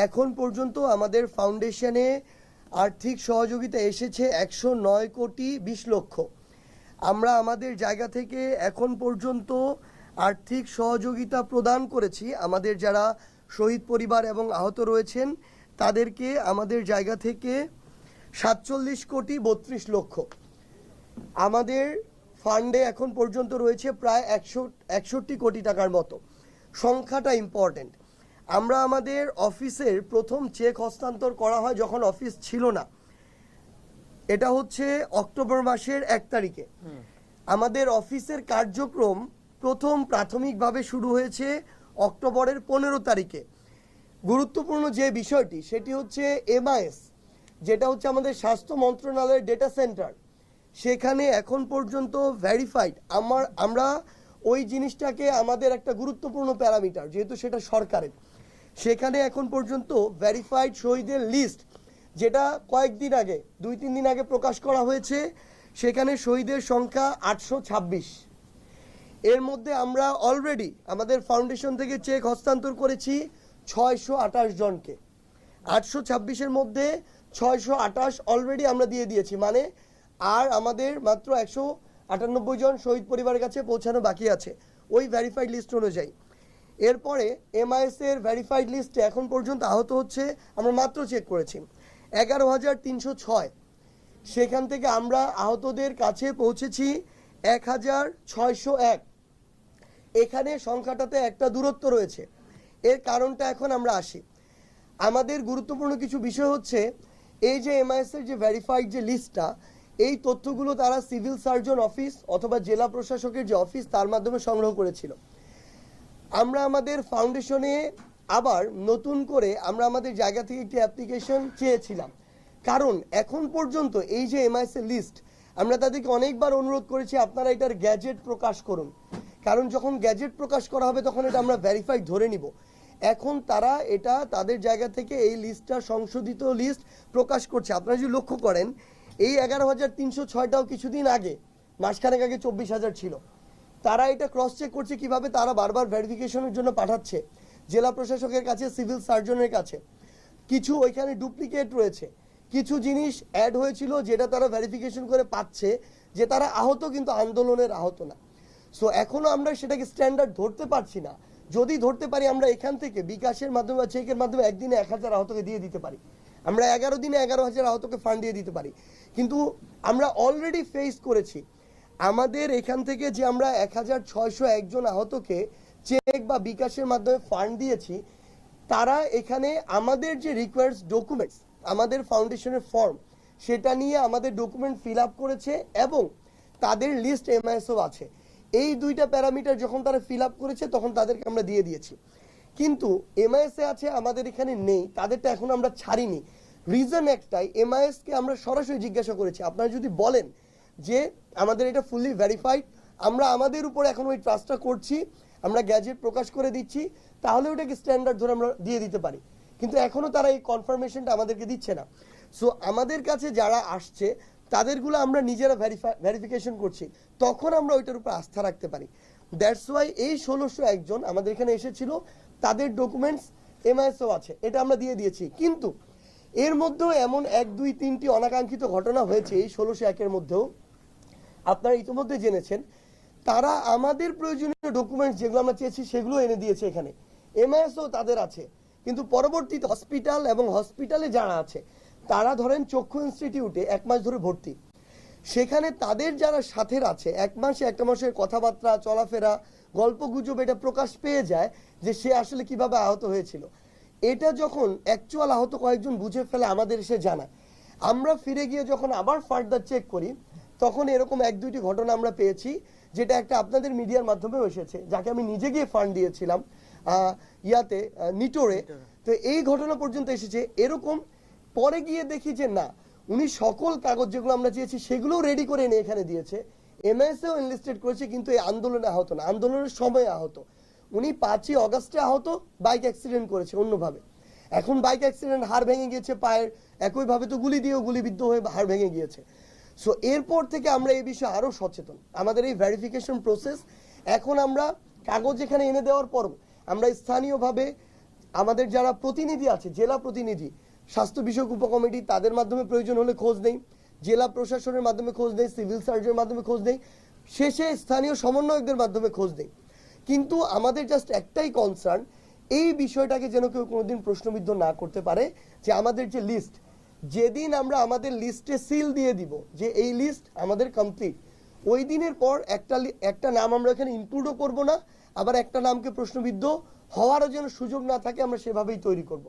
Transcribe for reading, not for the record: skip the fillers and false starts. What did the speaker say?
এখন পর্যন্ত আমাদের ফাউন্ডেশনে আর্থিক সহযোগিতা এসেছে 109 কোটি 20 লক্ষ। আমরা আমাদের জায়গা থেকে এখন পর্যন্ত আর্থিক সহযোগিতা প্রদান করেছি আমাদের যারা শহীদ পরিবার এবং আহত রয়েছেন তাদেরকে আমাদের জায়গা থেকে 47 কোটি 32 লক্ষ। আমাদের ফান্ডে এখন পর্যন্ত রয়েছে প্রায় 61 কোটি টাকার মতো। সংখ্যাটা ইম্পর্টেন্ট। আমরা আমাদের অফিসের প্রথম চেক হস্তান্তর করা হয় যখন অফিস ছিল না, এটা হচ্ছে অক্টোবর মাসের 1 তারিখে। আমাদের অফিসের কার্যক্রম প্রথম প্রাথমিকভাবে শুরু হয়েছে অক্টোবরের 15 তারিখে। গুরুত্বপূর্ণ যে বিষয়টি সেটি হচ্ছে MIS, যেটা হচ্ছে আমাদের স্বাস্থ্য মন্ত্রণালয়ের ডেটা সেন্টার। সেখানে এখন পর্যন্ত ভেরিফাইড আমরা ওই জিনিসটাকে আমাদের একটা গুরুত্বপূর্ণ প্যারামিটার, যেহেতু সেটা সরকারের, সেখানে এখন পর্যন্ত ভেরিফাইড শহীদের লিস্ট, যেটা কয়েকদিন আগে 2-3 দিন আগে প্রকাশ করা হয়েছে, সেখানে শহীদের সংখ্যা 826। এর মধ্যে আমরা অলরেডি আমাদের ফাউন্ডেশন থেকে চেক হস্তান্তর করেছি 628 জনকে। 826-এর মধ্যে 628 অলরেডি আমরা দিয়ে দিয়েছি, মানে আর আমাদের মাত্র 198 জন শহীদ পরিবারের কাছে পৌঁছানো বাকি আছে ওই ভেরিফাইড লিস্ট অনুযায়ী। এরপরে MIS এর ভেরিফাইড লিস্টে এখন পর্যন্ত আহত হচ্ছে, আমরা মাত্র চেক করেছি 11,306। সেখান থেকে আমরা আহতদের কাছে পৌঁছেছি 1,601। এখানে সংখ্যাটাতে একটা দূরত্ব রয়েছে, এর কারণটা এখন আমরা আসি। আমাদের গুরুত্বপূর্ণ কিছু বিষয় হচ্ছে এই যে MIS এর যে ভেরিফাইড যে লিস্টটা, এই তথ্যগুলো তারা সিভিল সার্জন অফিস অথবা জেলা প্রশাসকের যে অফিস তার মাধ্যমে সংগ্রহ করেছিল। আমরা আমাদের ফাউন্ডেশনে আবার নতুন করে আমরা আমাদের জায়গা থেকে একটি অ্যাপ্লিকেশন চেয়েছিলাম, কারণ এখন পর্যন্ত এই যে MIS এর লিস্ট, আমরা তাদেরকে অনেকবার অনুরোধ করেছি আপনারা এটার গ্যাজেট প্রকাশ করুন, কারণ যখন গ্যাজেট প্রকাশ করা হবে তখন এটা আমরা ভেরিফাইড ধরে নিব। এখন তারা এটা তাদের জায়গা থেকে এই লিস্টটা সংশোধিত লিস্ট প্রকাশ করছে। আপনারা যদি লক্ষ্য করেন এই 11,306টাও কিছুদিন আগে, মাসখানেক আগে 24,000 ছিল। তারা এটা ক্রস চেক করছে কিভাবে, তারা বারবার ভেরিফিকেশনের জন্য পাঠাচ্ছে জেলা প্রশাসকের কাছে, সিভিল সার্জনের কাছে। কিছু ওইখানে ডুপ্লিকেট রয়েছে, কিছু জিনিস অ্যাড হয়েছিল যেটা তারা ভেরিফিকেশন করে পাচ্ছে যে তারা আহত কিন্তু আন্দোলনের আহত না। সো এখনো আমরা সেটাকে স্ট্যান্ডার্ড ধরতে পারছি না। যদি ধরতে পারি আমরা এখান থেকে বিকাশের মাধ্যমে বা চেকের মাধ্যমে একদিনে 1,000 আহতকে দিয়ে দিতে পারি, আমরা 11 দিনে 11,000 আহতকে ফান্ড দিয়ে দিতে পারি। কিন্তু আমরা অলরেডি ফেস করেছি আমাদের এখান থেকে যে আমরা 1,601 জন আহতকে চেক বা বিকাশের মাধ্যমে ফান্ড দিয়েছি, তারা এখানে আমাদের যে রিকোয়ার্ডস ডকুমেন্টস, আমাদের ফাউন্ডেশনের ফর্ম, সেটা নিয়ে আমাদের ডকুমেন্ট ফিল আপ করেছে এবং তাদের লিস্ট MIS-ও আছে। এই দুইটা প্যারামিটার যখন তারা ফিল আপ করেছে তখন তাদেরকে আমরা দিয়ে দিয়েছি। কিন্তু MIS-এ আছে, আমাদের এখানে নেই, তাদেরটা এখন আমরা ছাড়িনি। রিজন একটাই, MIS-কে আমরা সরাসরি জিজ্ঞাসা করেছি আপনারা যদি বলেন যে আমাদের এটা ফুললি ভেরিফাইড, আমরা আমাদের উপর এখন ওই ট্রাস্টটা করছি, আমরা গ্যাজেট প্রকাশ করে দিচ্ছি, তাহলে ওটাকে স্ট্যান্ডার্ড ধরে আমরা দিয়ে দিতে পারি। কিন্তু এখনো তারা এই কনফার্মেশনটা আমাদেরকে দিচ্ছে না। সো আমাদের কাছে যারা আসছে তাদেরগুলো আমরা নিজেরা ভেরিফিকেশন করছি, তখন আমরা ওইটার উপর আস্থা রাখতে পারি। দ্যাটস ওয়াই এই 1,601 জন আমাদের এখানে এসেছিল, তাদের ডকুমেন্টস MIS-ও আছে, এটা আমরা দিয়ে দিয়েছি। কিন্তু এর মধ্যেও এমন 1, 2, 3টি অনাকাঙ্ক্ষিত ঘটনা হয়েছে এই 1,601-এর মধ্যেও। আপনারা ইতিমধ্যে জেনেছেন তারা আমাদের প্রয়োজনীয় ডকুমেন্টস যেগুলো আমরা চেয়েছি সেগুলো এনে দিয়েছে এখানে, MIS-ও তাদের আছে। কিন্তু পরবর্তীতে হসপিটাল এবং হসপিটালে যারা আছে তারা ধরেন চক্ষু ইনস্টিটিউটে 1 মাস ধরে ভর্তি, সেখানে তাদের যারা সাথের আছে 1 মাসে 1 মাসের কথাবার্তা চলাফেরা গল্প গুজব এটা প্রকাশ পেয়ে যায় যে সে আসলে কিভাবে আহত হয়েছিল। এটা যখন অ্যাকচুয়াল আহত কয়েকজন বুঝে ফেলে আমাদের এসে জানায়, আমরা ফিরে গিয়ে যখন আবার ফার্দার চেক করি তখন এরকম 1-2টি ঘটনা আমরা পেয়েছি, যেটা একটা আপনাদের মিডিয়ার মাধ্যমেও এসেছে, যাকে আমি নিজে গিয়ে ফান্ড দিয়েছিলাম নিটোরে। তো এই ঘটনা পর্যন্ত এসেছে। এরকম পরে গিয়ে দেখি যে না, উনি সকল কাগজ যেগুলো আমরা চেয়েছি সেগুলোও রেডি করে এনে এখানে দিয়েছে, MIS-এও এনলিস্টেড করেছে, কিন্তু এই আন্দোলনে আহত না, আন্দোলনের সময় আহত। উনি 5ই অগাস্টে আহত, বাইক অ্যাক্সিডেন্ট করেছে অন্যভাবে। এখন বাইক অ্যাক্সিডেন্ট, হাড় ভেঙে গিয়েছে পায়ের, একইভাবে তো গুলি দিয়েও গুলিবিদ্ধ হয়ে হাড় ভেঙে গিয়েছে। সো এরপর থেকে আমরা এই বিষয়ে আরও সচেতন। আমাদের এই ভেরিফিকেশন প্রসেস, এখন আমরা কাগজ এখানে এনে দেওয়ার পরও আমরা স্থানীয়ভাবে আমাদের যারা প্রতিনিধি আছে, জেলা প্রতিনিধি, স্বাস্থ্য বিষয়ক উপকমিটি, তাদের মাধ্যমে প্রয়োজন হলে খোঁজ নেই, জেলা প্রশাসনের মাধ্যমে খোঁজ নেই, সিভিল সার্জনের মাধ্যমে খোঁজ নেই, শেষে স্থানীয় সমন্বয়কদের মাধ্যমে খোঁজ নেই। কিন্তু আমাদের জাস্ট একটাই কনসার্ন, এই বিষয়টাকে যেন কেউ কোনোদিন প্রশ্নবিদ্ধ না করতে পারে যে আমাদের যে লিস্ট, যেদিন আমরা আমাদের লিস্টে সিল দিয়ে দিব যে এই লিস্ট আমাদের কমপ্লিট, ওই দিনের পর একটা নাম আমরা এখানে ইনক্লুডও করব না, আবার একটা নামকে প্রশ্নবিদ্ধ হওয়ারও যেন সুযোগ না থাকে, আমরা সেভাবেই তৈরি করব।